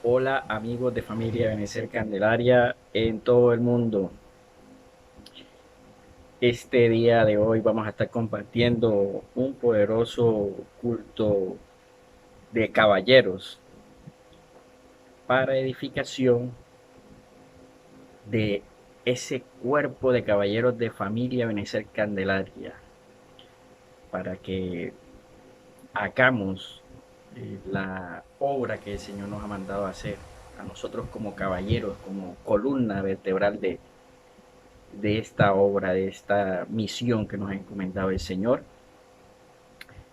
Hola amigos de familia Benecer Candelaria en todo el mundo. Este día de hoy vamos a estar compartiendo un poderoso culto de caballeros para edificación de ese cuerpo de caballeros de familia Benecer Candelaria, para que hagamos la obra que el Señor nos ha mandado a hacer a nosotros como caballeros, como columna vertebral de esta obra, de esta misión que nos ha encomendado el Señor.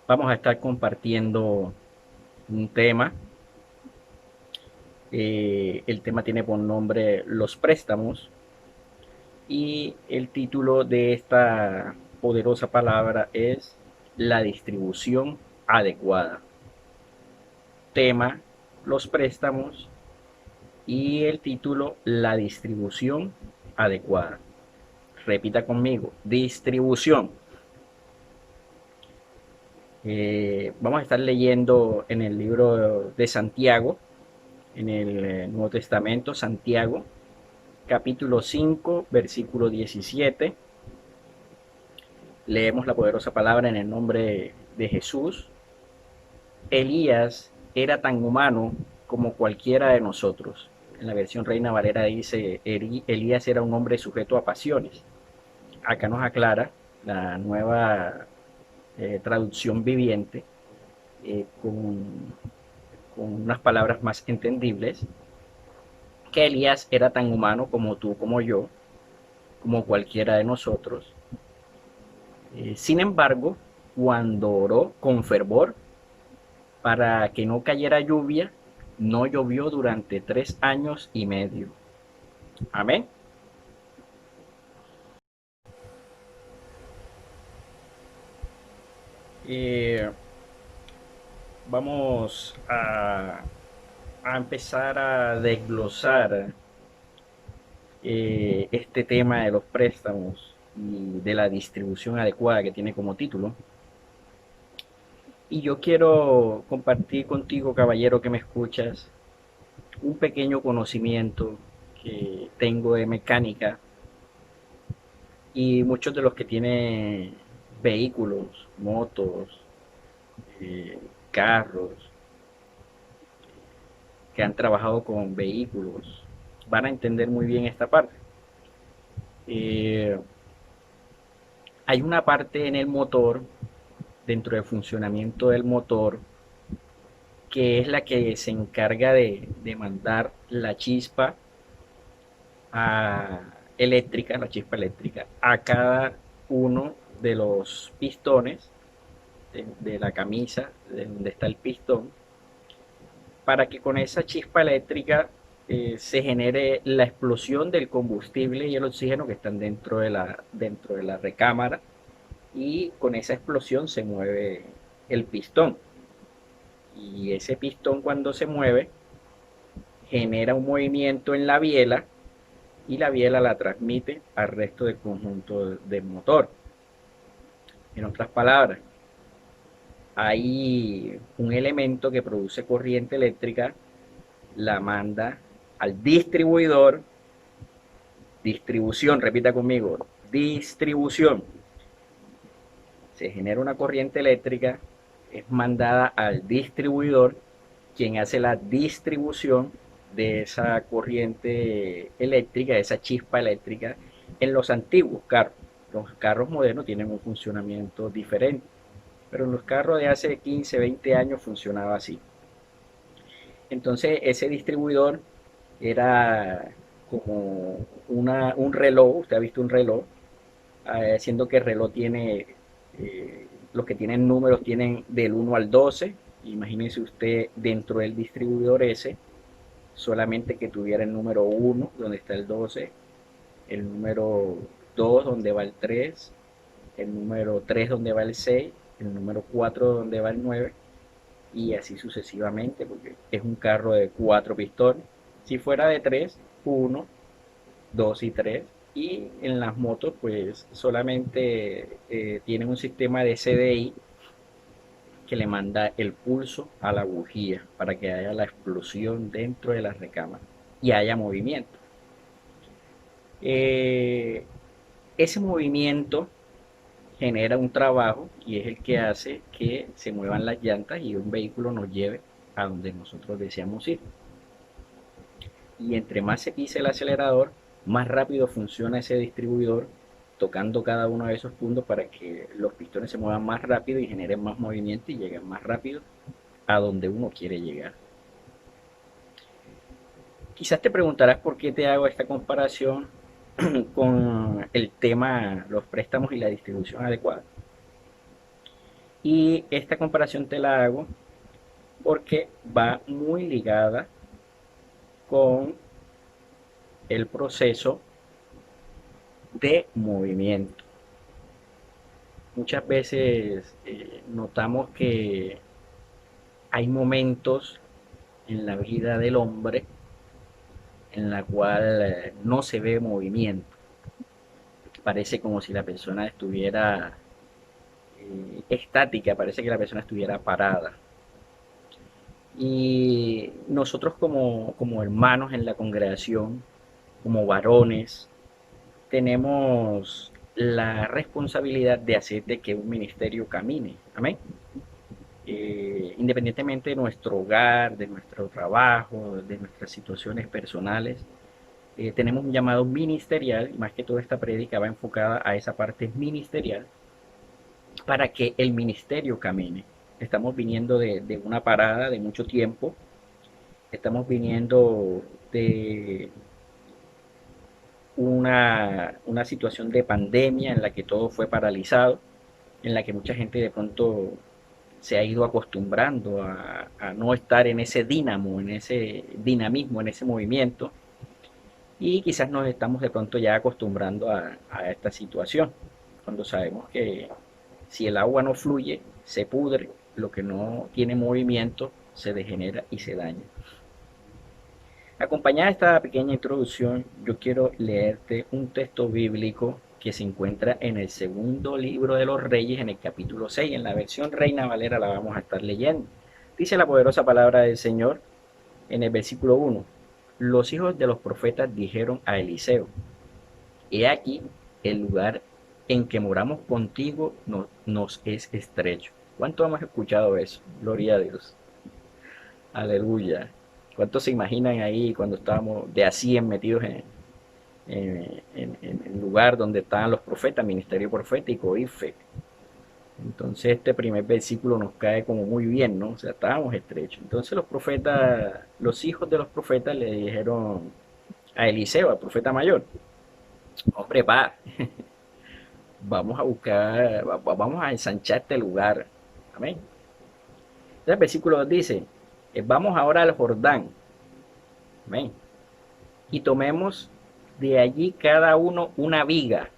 Vamos a estar compartiendo un tema. El tema tiene por nombre Los préstamos y el título de esta poderosa palabra es La distribución adecuada. Tema, los préstamos y el título, La distribución adecuada. Repita conmigo, distribución. Vamos a estar leyendo en el libro de Santiago, en el Nuevo Testamento, Santiago, capítulo 5, versículo 17. Leemos la poderosa palabra en el nombre de Jesús. Elías era tan humano como cualquiera de nosotros. En la versión Reina Valera dice, Elías era un hombre sujeto a pasiones. Acá nos aclara la nueva traducción viviente, con unas palabras más entendibles, que Elías era tan humano como tú, como yo, como cualquiera de nosotros. Sin embargo, cuando oró con fervor para que no cayera lluvia, no llovió durante 3 años y medio. Amén. Eh, Vamos a empezar a desglosar este tema de los préstamos y de la distribución adecuada que tiene como título. Y yo quiero compartir contigo, caballero que me escuchas, un pequeño conocimiento que tengo de mecánica, y muchos de los que tienen vehículos, motos, eh, carros, que han trabajado con vehículos, van a entender muy bien esta parte. Eh, Hay una parte en el motor, dentro del funcionamiento del motor, que es la que se encarga de mandar la chispa eléctrica, la chispa eléctrica, a cada uno de los pistones de la camisa, de donde está el pistón, para que con esa chispa eléctrica se genere la explosión del combustible y el oxígeno que están dentro de la recámara, y con esa explosión se mueve el pistón. Y ese pistón, cuando se mueve, genera un movimiento en la biela, y la biela la transmite al resto del conjunto del motor. En otras palabras, hay un elemento que produce corriente eléctrica, la manda al distribuidor, distribución, repita conmigo, distribución. Se genera una corriente eléctrica, es mandada al distribuidor, quien hace la distribución de esa corriente eléctrica, de esa chispa eléctrica, en los antiguos carros. Los carros modernos tienen un funcionamiento diferente, pero en los carros de hace 15, 20 años funcionaba así. Entonces ese distribuidor era como un reloj. Usted ha visto un reloj, siendo que el reloj tiene, los que tienen números tienen del 1 al 12. Imagínese usted dentro del distribuidor ese, solamente que tuviera el número 1 donde está el 12, el número 2 donde va el 3, el número 3 donde va el 6, el número 4 donde va el 9, y así sucesivamente, porque es un carro de 4 pistones. Si fuera de 3, 1, 2 y 3. Y en las motos pues solamente tienen un sistema de CDI, que le manda el pulso a la bujía para que haya la explosión dentro de la recámara y haya movimiento. Eh, Ese movimiento genera un trabajo y es el que hace que se muevan las llantas y un vehículo nos lleve a donde nosotros deseamos ir. Y entre más se pise el acelerador, más rápido funciona ese distribuidor tocando cada uno de esos puntos para que los pistones se muevan más rápido y generen más movimiento y lleguen más rápido a donde uno quiere llegar. Quizás te preguntarás por qué te hago esta comparación con el tema los préstamos y la distribución adecuada. Y esta comparación te la hago porque va muy ligada con el proceso de movimiento. Muchas veces notamos que hay momentos en la vida del hombre en la cual no se ve movimiento. Parece como si la persona estuviera estática, parece que la persona estuviera parada. Y nosotros como hermanos en la congregación, como varones, tenemos la responsabilidad de hacer de que un ministerio camine. Amén. Independientemente de nuestro hogar, de nuestro trabajo, de nuestras situaciones personales, tenemos un llamado ministerial, y más que todo esta prédica va enfocada a esa parte ministerial, para que el ministerio camine. Estamos viniendo de una parada de mucho tiempo, estamos viniendo de una situación de pandemia en la que todo fue paralizado, en la que mucha gente de pronto se ha ido acostumbrando a no estar en ese dínamo, en ese dinamismo, en ese movimiento, y quizás nos estamos de pronto ya acostumbrando a esta situación, cuando sabemos que si el agua no fluye, se pudre, lo que no tiene movimiento se degenera y se daña. Acompañada de esta pequeña introducción, yo quiero leerte un texto bíblico que se encuentra en el segundo libro de los Reyes, en el capítulo 6. En la versión Reina Valera la vamos a estar leyendo. Dice la poderosa palabra del Señor en el versículo 1. Los hijos de los profetas dijeron a Eliseo: He aquí, el lugar en que moramos contigo nos es estrecho. ¿Cuánto hemos escuchado eso? Gloria a Dios. Aleluya. ¿Cuántos se imaginan ahí cuando estábamos de así metidos en el lugar donde estaban los profetas, ministerio profético, IFE? Entonces este primer versículo nos cae como muy bien, ¿no? O sea, estábamos estrechos. Entonces los profetas, los hijos de los profetas le dijeron a Eliseo, al profeta mayor: hombre, pa, vamos a buscar, vamos a ensanchar este lugar. Amén. Entonces el versículo 2 dice: vamos ahora al Jordán. Amén. Y tomemos de allí cada uno una viga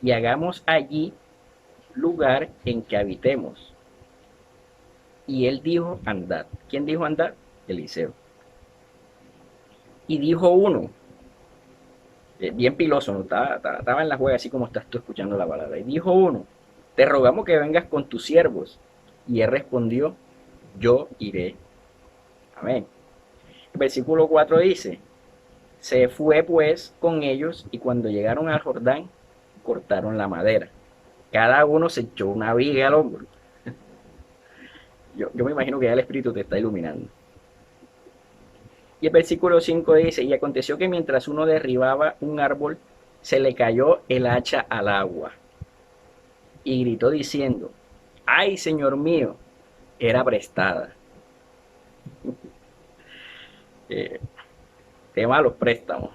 y hagamos allí lugar en que habitemos. Y él dijo: andad. ¿Quién dijo andad? Eliseo. Y dijo uno, bien piloso, ¿no? Estaba en la juega así como estás tú escuchando la palabra. Y dijo uno: te rogamos que vengas con tus siervos. Y él respondió: yo iré. Amén. El versículo 4 dice: se fue pues con ellos, y cuando llegaron al Jordán, cortaron la madera. Cada uno se echó una viga al hombro. Yo me imagino que ya el Espíritu te está iluminando. Y el versículo 5 dice: y aconteció que mientras uno derribaba un árbol, se le cayó el hacha al agua. Y gritó diciendo: ¡ay, Señor mío! Era prestada. Eh, Tema de los préstamos.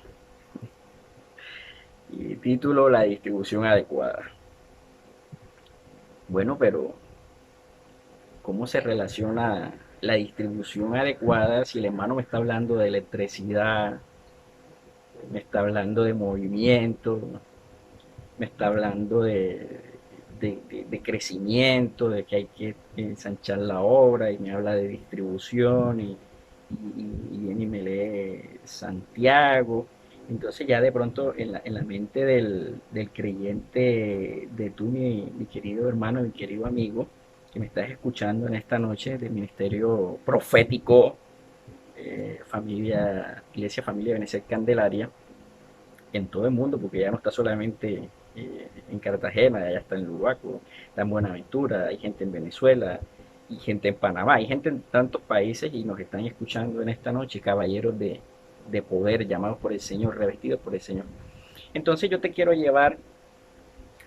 Y título: la distribución adecuada. Bueno, pero ¿cómo se relaciona la distribución adecuada si el hermano me está hablando de electricidad, me está hablando de movimiento, me está hablando de crecimiento, de que hay que ensanchar la obra, y me habla de distribución, y viene y me lee Santiago? Entonces ya de pronto en la mente del creyente, de tú, mi querido hermano, mi querido amigo, que me estás escuchando en esta noche del Ministerio Profético, Iglesia Familia Benecer Candelaria, en todo el mundo, porque ya no está solamente en Cartagena, ya está en Lubaco, está en Buenaventura, hay gente en Venezuela y gente en Panamá, hay gente en tantos países y nos están escuchando en esta noche, caballeros de poder, llamados por el Señor, revestidos por el Señor. Entonces yo te quiero llevar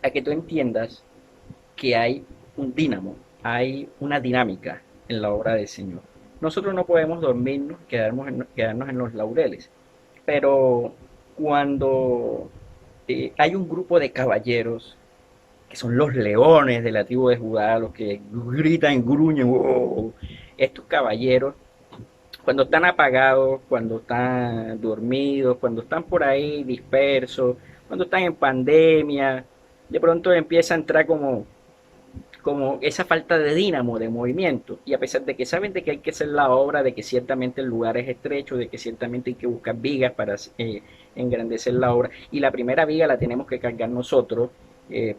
a que tú entiendas que hay un dínamo, hay una dinámica en la obra del Señor. Nosotros no podemos dormirnos, quedarnos en los laureles, pero cuando hay un grupo de caballeros que son los leones de la tribu de Judá, los que gritan, gruñen, wow. Estos caballeros, cuando están apagados, cuando están dormidos, cuando están por ahí dispersos, cuando están en pandemia, de pronto empieza a entrar como esa falta de dínamo, de movimiento, y a pesar de que saben de que hay que hacer la obra, de que ciertamente el lugar es estrecho, de que ciertamente hay que buscar vigas para engrandecer la obra, y la primera viga la tenemos que cargar nosotros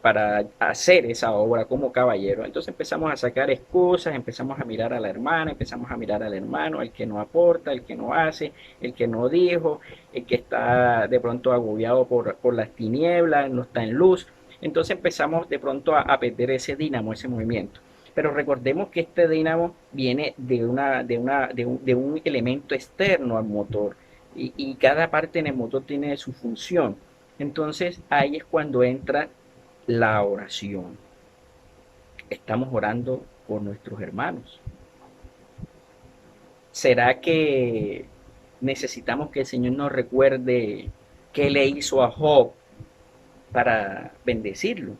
para hacer esa obra como caballero. Entonces empezamos a sacar excusas, empezamos a mirar a la hermana, empezamos a mirar al hermano, el que no aporta, el que no hace, el que no dijo, el que está de pronto agobiado por las tinieblas, no está en luz. Entonces empezamos de pronto a perder ese dínamo, ese movimiento. Pero recordemos que este dínamo viene de un elemento externo al motor y cada parte en el motor tiene su función. Entonces ahí es cuando entra la oración. Estamos orando por nuestros hermanos. ¿Será que necesitamos que el Señor nos recuerde qué le hizo a Job para bendecirlo?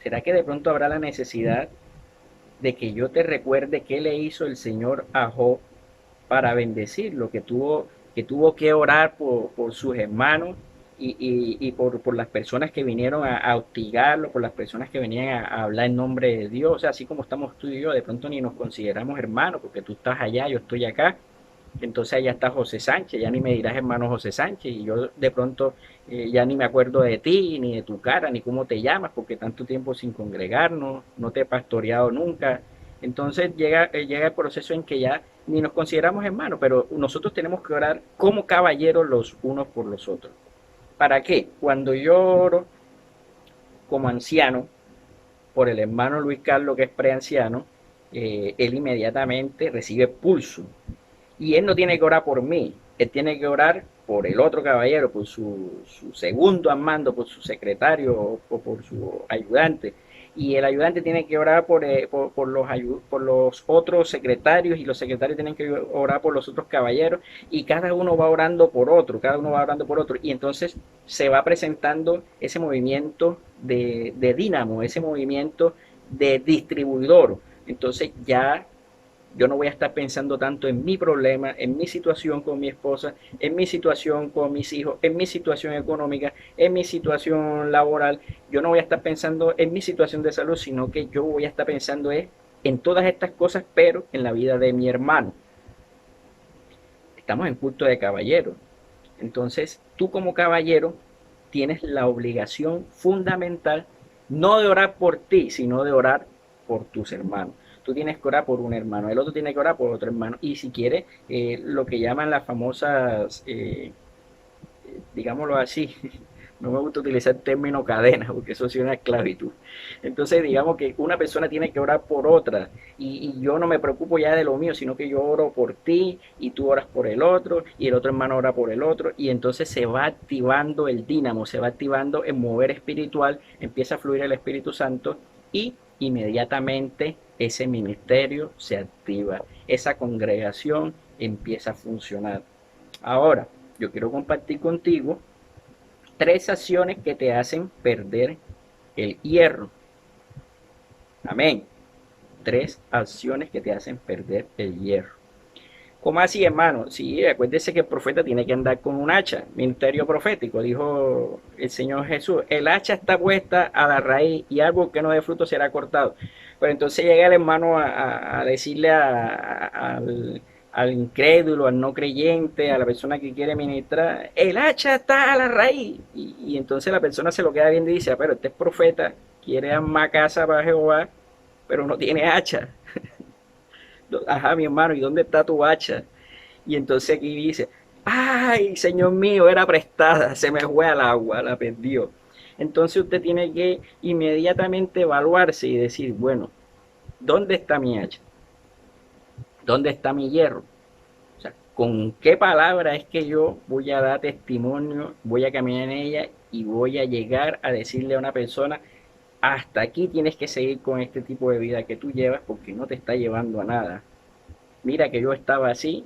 ¿Será que de pronto habrá la necesidad de que yo te recuerde qué le hizo el Señor a Job para bendecirlo? Que tuvo que orar por sus hermanos y por las personas que vinieron a hostigarlo, por las personas que venían a hablar en nombre de Dios. O sea, así como estamos tú y yo, de pronto ni nos consideramos hermanos, porque tú estás allá, yo estoy acá. Entonces allá está José Sánchez, ya ni me dirás hermano José Sánchez, y yo de pronto ya ni me acuerdo de ti, ni de tu cara, ni cómo te llamas, porque tanto tiempo sin congregarnos, no te he pastoreado nunca. Entonces llega el proceso en que ya ni nos consideramos hermanos, pero nosotros tenemos que orar como caballeros los unos por los otros. ¿Para qué? Cuando yo oro como anciano por el hermano Luis Carlos, que es preanciano, él inmediatamente recibe pulso. Y él no tiene que orar por mí, él tiene que orar por el otro caballero, por su segundo al mando, por su secretario o por su ayudante. Y el ayudante tiene que orar por los otros secretarios y los secretarios tienen que orar por los otros caballeros y cada uno va orando por otro, cada uno va orando por otro. Y entonces se va presentando ese movimiento de dínamo, ese movimiento de distribuidor. Entonces ya yo no voy a estar pensando tanto en mi problema, en mi situación con mi esposa, en mi situación con mis hijos, en mi situación económica, en mi situación laboral. Yo no voy a estar pensando en mi situación de salud, sino que yo voy a estar pensando en todas estas cosas, pero en la vida de mi hermano. Estamos en culto de caballero. Entonces, tú como caballero tienes la obligación fundamental no de orar por ti, sino de orar por tus hermanos. Tú tienes que orar por un hermano, el otro tiene que orar por otro hermano. Y si quiere, lo que llaman las famosas, digámoslo así, no me gusta utilizar el término cadena porque eso sí es una esclavitud. Entonces, digamos que una persona tiene que orar por otra y yo no me preocupo ya de lo mío, sino que yo oro por ti y tú oras por el otro y el otro hermano ora por el otro y entonces se va activando el dínamo, se va activando el mover espiritual, empieza a fluir el Espíritu Santo y inmediatamente ese ministerio se activa, esa congregación empieza a funcionar. Ahora, yo quiero compartir contigo tres acciones que te hacen perder el hierro. Amén. Tres acciones que te hacen perder el hierro. ¿Cómo así, hermano? Sí, acuérdese que el profeta tiene que andar con un hacha, ministerio profético, dijo el Señor Jesús. El hacha está puesta a la raíz y algo que no dé fruto será cortado. Pero entonces llega el hermano a decirle al incrédulo, al no creyente, a la persona que quiere ministrar, el hacha está a la raíz. Entonces la persona se lo queda viendo y dice, pero este es profeta, quiere armar casa para Jehová, pero no tiene hacha. Ajá, mi hermano, ¿y dónde está tu hacha? Y entonces aquí dice, ay, señor mío, era prestada, se me fue al agua, la perdió. Entonces usted tiene que inmediatamente evaluarse y decir, bueno, ¿dónde está mi hacha? ¿Dónde está mi hierro? O sea, ¿con qué palabra es que yo voy a dar testimonio, voy a caminar en ella y voy a llegar a decirle a una persona, hasta aquí tienes que seguir con este tipo de vida que tú llevas porque no te está llevando a nada? Mira que yo estaba así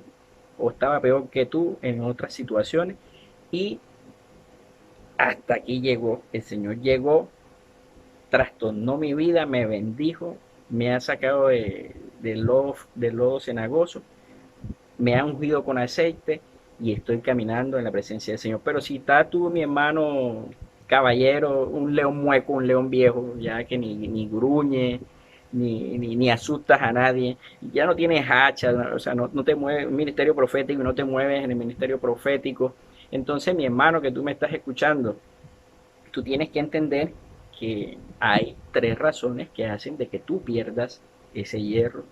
o estaba peor que tú en otras situaciones y hasta aquí llegó. El Señor llegó, trastornó mi vida, me bendijo, me ha sacado del lodo cenagoso, me ha ungido con aceite y estoy caminando en la presencia del Señor. Pero si está tú, mi hermano caballero, un león mueco, un león viejo, ya que ni gruñe, ni asustas a nadie, ya no tienes hacha, o sea, no te mueves en el ministerio profético, no te mueves en el ministerio profético. Entonces, mi hermano, que tú me estás escuchando, tú tienes que entender que hay tres razones que hacen de que tú pierdas ese hierro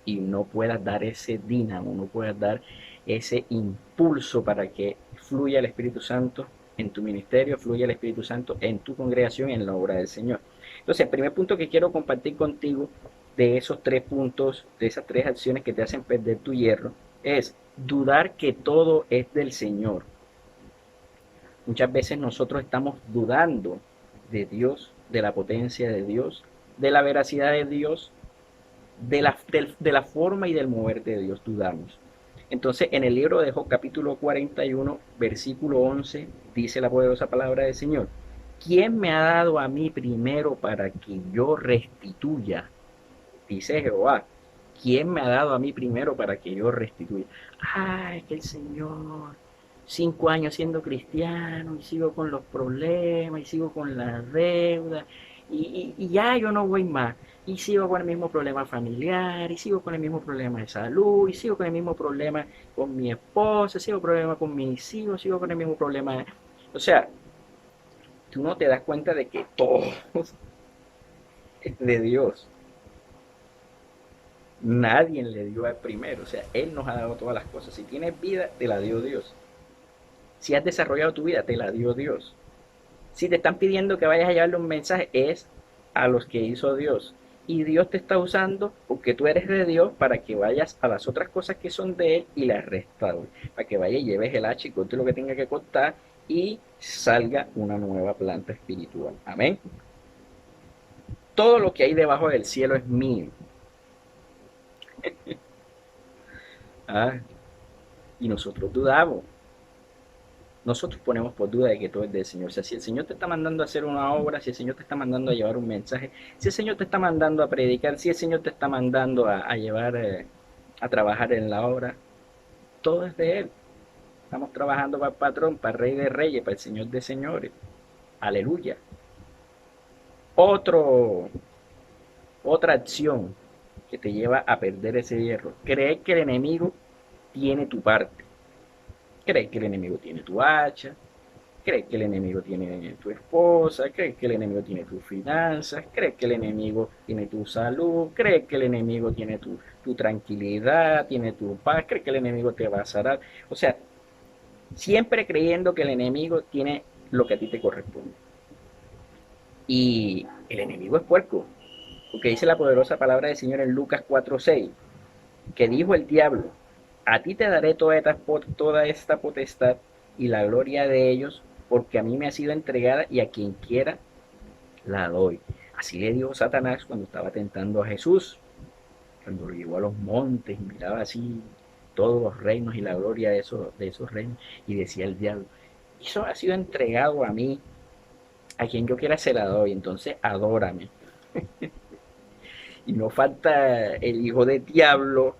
y no puedas dar ese dínamo, no puedas dar ese impulso para que fluya el Espíritu Santo en tu ministerio, fluya el Espíritu Santo en tu congregación, en la obra del Señor. Entonces, el primer punto que quiero compartir contigo de esos tres puntos, de esas tres acciones que te hacen perder tu hierro, es dudar que todo es del Señor. Muchas veces nosotros estamos dudando de Dios, de la potencia de Dios, de la veracidad de Dios, de la forma y del mover de Dios, dudamos. Entonces, en el libro de Job, capítulo 41, versículo 11, dice la poderosa palabra del Señor: ¿Quién me ha dado a mí primero para que yo restituya? Dice Jehová. ¿Quién me ha dado a mí primero para que yo restituya? Ah, es que el Señor, 5 años siendo cristiano y sigo con los problemas y sigo con la deuda y ya yo no voy más. Y sigo con el mismo problema familiar, y sigo con el mismo problema de salud, y sigo con el mismo problema con mi esposa, sigo con el problema con mis hijos, sigo con el mismo problema. O sea, tú no te das cuenta de que todo es de Dios. Nadie le dio al primero, o sea, Él nos ha dado todas las cosas. Si tienes vida, te la dio Dios. Si has desarrollado tu vida, te la dio Dios. Si te están pidiendo que vayas a llevarle un mensaje, es a los que hizo Dios. Y Dios te está usando porque tú eres de Dios para que vayas a las otras cosas que son de Él y las restaures. Para que vayas y lleves el hacha y corte lo que tenga que cortar y salga una nueva planta espiritual. Amén. Todo lo que hay debajo del cielo es mío. Ah, y nosotros dudamos. Nosotros ponemos por duda de que todo es del Señor. O sea, si el Señor te está mandando a hacer una obra, si el Señor te está mandando a llevar un mensaje, si el Señor te está mandando a predicar, si el Señor te está mandando a llevar, a trabajar en la obra, todo es de Él. Estamos trabajando para el patrón, para el Rey de Reyes, para el Señor de Señores. Aleluya. Otro, otra acción que te lleva a perder ese hierro. Creer que el enemigo tiene tu parte. Creer que el enemigo tiene tu hacha, crees que el enemigo tiene tu esposa, crees que el enemigo tiene tus finanzas, crees que el enemigo tiene tu salud, crees que el enemigo tiene tu tranquilidad, tiene tu paz, crees que el enemigo te va a sanar. O sea, siempre creyendo que el enemigo tiene lo que a ti te corresponde. Y el enemigo es puerco, porque dice la poderosa palabra del Señor en Lucas 4:6, que dijo el diablo: a ti te daré toda esta potestad y la gloria de ellos, porque a mí me ha sido entregada y a quien quiera la doy. Así le dijo Satanás cuando estaba tentando a Jesús, cuando lo llevó a los montes y miraba así todos los reinos y la gloria de esos reinos, y decía el diablo: eso ha sido entregado a mí, a quien yo quiera se la doy, entonces adórame. Y no falta el hijo del diablo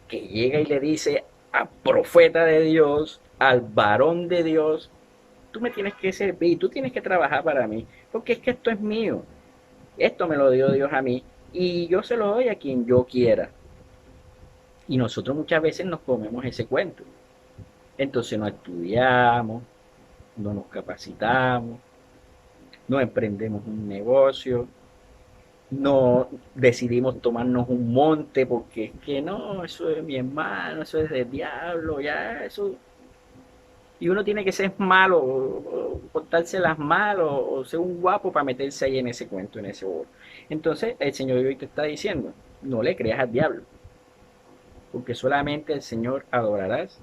que llega y le dice al profeta de Dios, al varón de Dios: tú me tienes que servir, tú tienes que trabajar para mí, porque es que esto es mío, esto me lo dio Dios a mí y yo se lo doy a quien yo quiera. Y nosotros muchas veces nos comemos ese cuento. Entonces no estudiamos, no nos capacitamos, no emprendemos un negocio, No decidimos tomarnos un monte porque es que no, eso es mi hermano, eso es del diablo, ya, eso. Y uno tiene que ser malo, o portárselas mal, o ser un guapo para meterse ahí en ese cuento, en ese bolo. Entonces, el Señor hoy te está diciendo, no le creas al diablo, porque solamente al Señor adorarás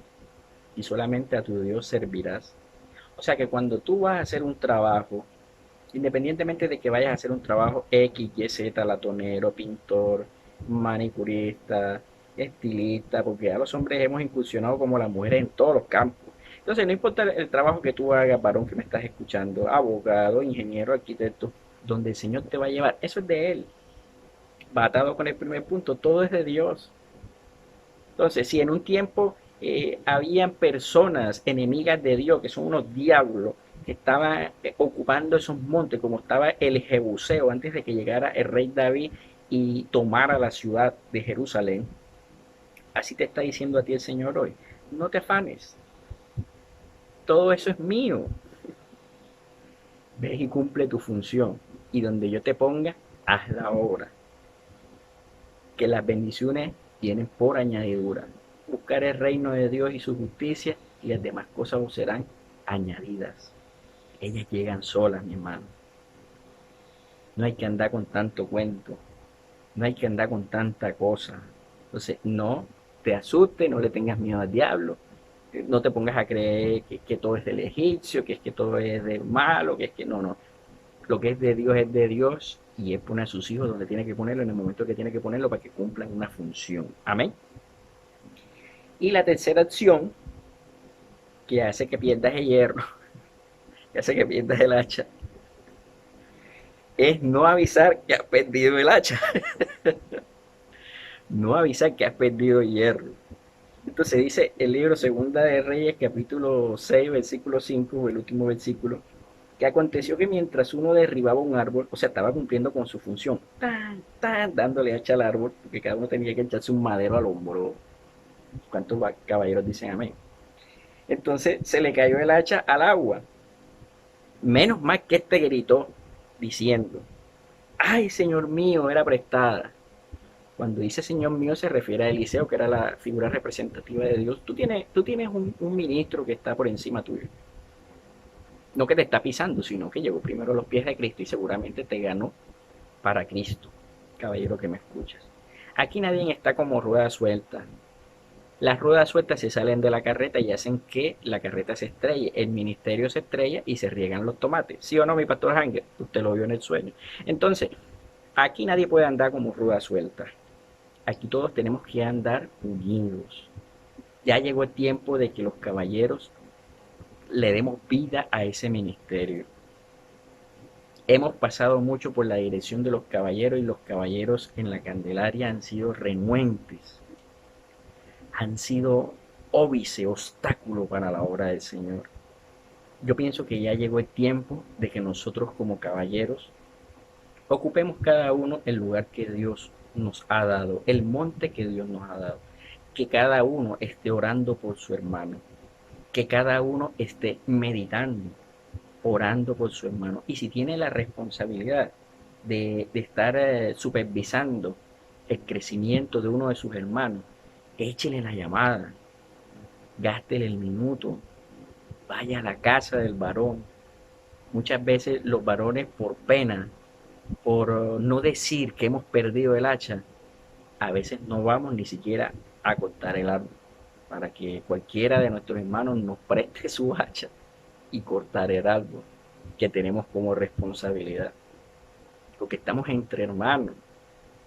y solamente a tu Dios servirás. O sea que cuando tú vas a hacer un trabajo, independientemente de que vayas a hacer un trabajo X, Y, Z, latonero, pintor, manicurista, estilista, porque a los hombres hemos incursionado como las mujeres en todos los campos. Entonces, no importa el trabajo que tú hagas, varón que me estás escuchando, abogado, ingeniero, arquitecto, donde el Señor te va a llevar, eso es de Él. Va atado con el primer punto, todo es de Dios. Entonces, si en un tiempo habían personas enemigas de Dios, que son unos diablos, que estaban ocupando esos montes, como estaba el Jebuseo antes de que llegara el rey David y tomara la ciudad de Jerusalén, así te está diciendo a ti el Señor hoy. No te afanes, todo eso es mío. Ves y cumple tu función. Y donde yo te ponga, haz la obra. Que las bendiciones vienen por añadidura. Buscar el reino de Dios y su justicia y las demás cosas os serán añadidas. Ellas llegan solas, mi hermano. No hay que andar con tanto cuento, no hay que andar con tanta cosa. Entonces, no te asustes, no le tengas miedo al diablo, no te pongas a creer que todo es del egipcio, que es que todo es del malo, que es que no, no. Lo que es de Dios y Él pone a sus hijos donde tiene que ponerlo en el momento que tiene que ponerlo para que cumplan una función. Amén. Y la tercera acción que hace que pierdas el hierro, que hace que pierdas el hacha, es no avisar que has perdido el hacha, no avisar que has perdido el hierro. Entonces dice el libro Segunda de Reyes, capítulo 6 versículo 5 el último versículo, que aconteció que mientras uno derribaba un árbol, o sea, estaba cumpliendo con su función, tan, tan, dándole hacha al árbol, porque cada uno tenía que echarse un madero al hombro. ¿Cuántos caballeros dicen amén? Entonces se le cayó el hacha al agua. Menos mal que este gritó diciendo, ay, Señor mío, era prestada. Cuando dice Señor mío se refiere a Eliseo, que era la figura representativa de Dios. Tú tienes un ministro que está por encima tuyo. No que te está pisando, sino que llegó primero a los pies de Cristo y seguramente te ganó para Cristo, caballero que me escuchas. Aquí nadie está como rueda suelta. Las ruedas sueltas se salen de la carreta y hacen que la carreta se estrelle, el ministerio se estrella y se riegan los tomates. ¿Sí o no, mi pastor Hanger? Usted lo vio en el sueño. Entonces, aquí nadie puede andar como rueda suelta. Aquí todos tenemos que andar unidos. Ya llegó el tiempo de que los caballeros le demos vida a ese ministerio. Hemos pasado mucho por la dirección de los caballeros y los caballeros en la Candelaria han sido renuentes, han sido óbice, obstáculo para la obra del Señor. Yo pienso que ya llegó el tiempo de que nosotros como caballeros ocupemos cada uno el lugar que Dios nos ha dado, el monte que Dios nos ha dado, que cada uno esté orando por su hermano, que cada uno esté meditando, orando por su hermano. Y si tiene la responsabilidad de estar supervisando el crecimiento de uno de sus hermanos, échele la llamada, gástele el minuto, vaya a la casa del varón. Muchas veces los varones por pena, por no decir que hemos perdido el hacha, a veces no vamos ni siquiera a cortar el árbol para que cualquiera de nuestros hermanos nos preste su hacha y cortar el árbol que tenemos como responsabilidad. Porque estamos entre hermanos.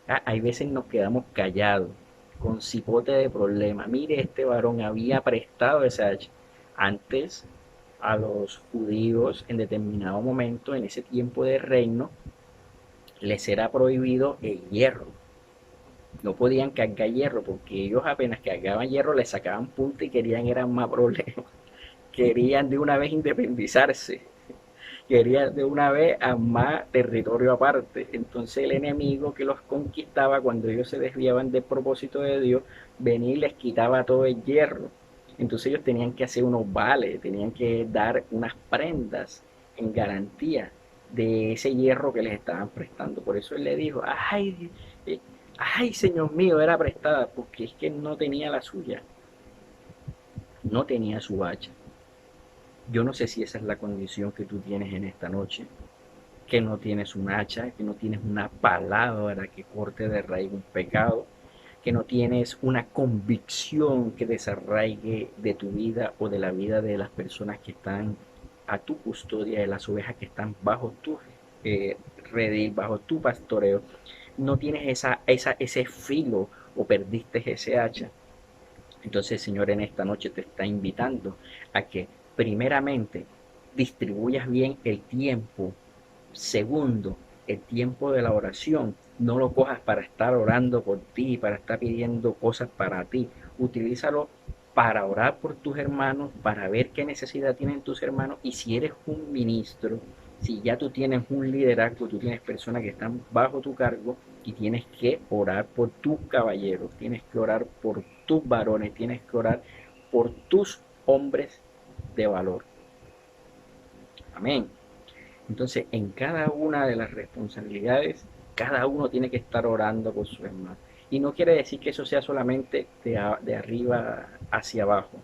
Hay veces nos quedamos callados, con cipote de problema. Mire, este varón había prestado esa hacha. Antes, a los judíos, en determinado momento, en ese tiempo de reino, les era prohibido el hierro. No podían cargar hierro porque ellos apenas cargaban hierro le sacaban punta y querían eran más problemas. Querían de una vez independizarse, querían de una vez a más territorio aparte. Entonces el enemigo que los conquistaba cuando ellos se desviaban del propósito de Dios, venía y les quitaba todo el hierro. Entonces ellos tenían que hacer unos vales, tenían que dar unas prendas en garantía de ese hierro que les estaban prestando. Por eso él le dijo, ay, ay, señor mío, era prestada, porque es que no tenía la suya, no tenía su hacha. Yo no sé si esa es la condición que tú tienes en esta noche, que no tienes un hacha, que no tienes una palabra que corte de raíz un pecado, que no tienes una convicción que desarraigue de tu vida o de la vida de las personas que están a tu custodia, de las ovejas que están bajo tu eh, redil, bajo tu pastoreo. No tienes ese filo o perdiste ese hacha. Entonces el Señor en esta noche te está invitando a que primeramente distribuyas bien el tiempo. Segundo, el tiempo de la oración. No lo cojas para estar orando por ti, para estar pidiendo cosas para ti. Utilízalo para orar por tus hermanos, para ver qué necesidad tienen tus hermanos. Y si eres un ministro, si ya tú tienes un liderazgo, tú tienes personas que están bajo tu cargo y tienes que orar por tus caballeros, tienes que orar por tus varones, tienes que orar por tus hombres de valor. Amén. Entonces, en cada una de las responsabilidades, cada uno tiene que estar orando por su hermano. Y no quiere decir que eso sea solamente de arriba hacia abajo.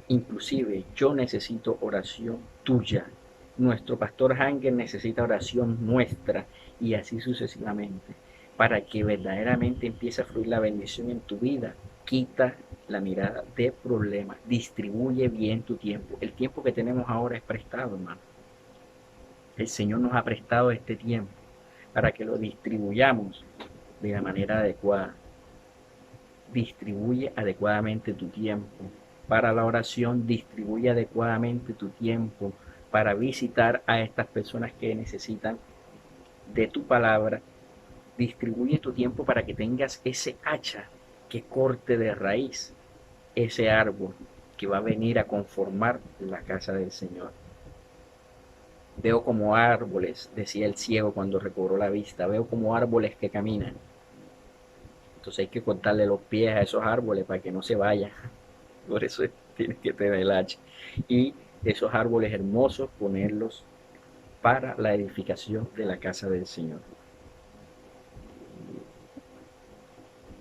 Inclusive yo necesito oración tuya. Nuestro pastor Hanger necesita oración nuestra y así sucesivamente. Para que verdaderamente empiece a fluir la bendición en tu vida. Quita la mirada de problemas. Distribuye bien tu tiempo. El tiempo que tenemos ahora es prestado, hermano. El Señor nos ha prestado este tiempo para que lo distribuyamos de la manera adecuada. Distribuye adecuadamente tu tiempo. Para la oración, distribuye adecuadamente tu tiempo para visitar a estas personas que necesitan de tu palabra. Distribuye tu tiempo para que tengas ese hacha que corte de raíz ese árbol que va a venir a conformar la casa del Señor. Veo como árboles, decía el ciego cuando recobró la vista, veo como árboles que caminan. Entonces hay que cortarle los pies a esos árboles para que no se vayan. Por eso tienes que tener el hacha. Y esos árboles hermosos ponerlos para la edificación de la casa del Señor.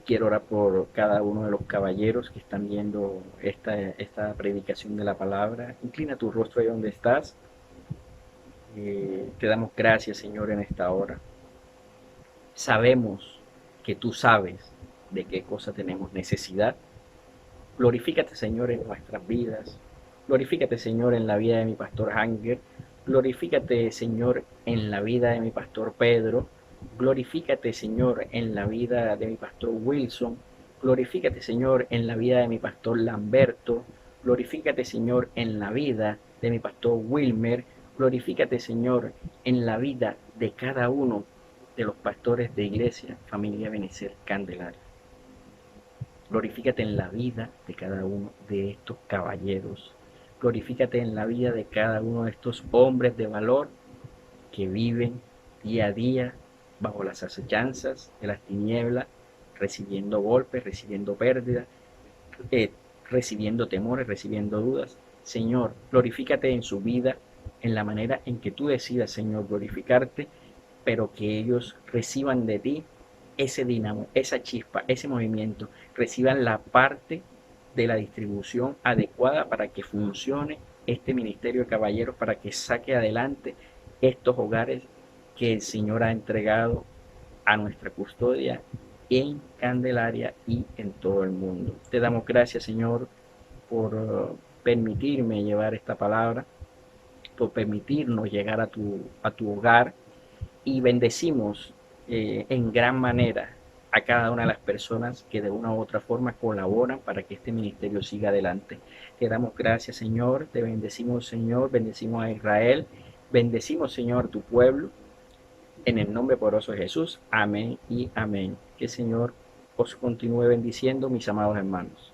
Quiero orar por cada uno de los caballeros que están viendo esta predicación de la palabra. Inclina tu rostro ahí donde estás. Te damos gracias, Señor, en esta hora. Sabemos que tú sabes de qué cosa tenemos necesidad. Glorifícate, Señor, en nuestras vidas. Glorifícate, Señor, en la vida de mi pastor Hanger. Glorifícate, Señor, en la vida de mi pastor Pedro. Glorifícate, Señor, en la vida de mi pastor Wilson. Glorifícate, Señor, en la vida de mi pastor Lamberto. Glorifícate, Señor, en la vida de mi pastor Wilmer. Glorifícate, Señor, en la vida de cada uno de los pastores de Iglesia Familia Benecer Candelaria. Glorifícate en la vida de cada uno de estos caballeros. Glorifícate en la vida de cada uno de estos hombres de valor que viven día a día bajo las acechanzas de las tinieblas, recibiendo golpes, recibiendo pérdidas, recibiendo temores, recibiendo dudas. Señor, glorifícate en su vida, en la manera en que tú decidas, Señor, glorificarte, pero que ellos reciban de ti ese dinamo, esa chispa, ese movimiento, reciban la parte de la distribución adecuada para que funcione este ministerio de caballeros, para que saque adelante estos hogares que el Señor ha entregado a nuestra custodia en Candelaria y en todo el mundo. Te damos gracias, Señor, por permitirme llevar esta palabra, por permitirnos llegar a tu hogar, y bendecimos en gran manera a cada una de las personas que de una u otra forma colaboran para que este ministerio siga adelante. Te damos gracias, Señor, te bendecimos, Señor, bendecimos a Israel, bendecimos, Señor, tu pueblo, en el nombre poderoso de Jesús. Amén y amén. Que el Señor os continúe bendiciendo, mis amados hermanos.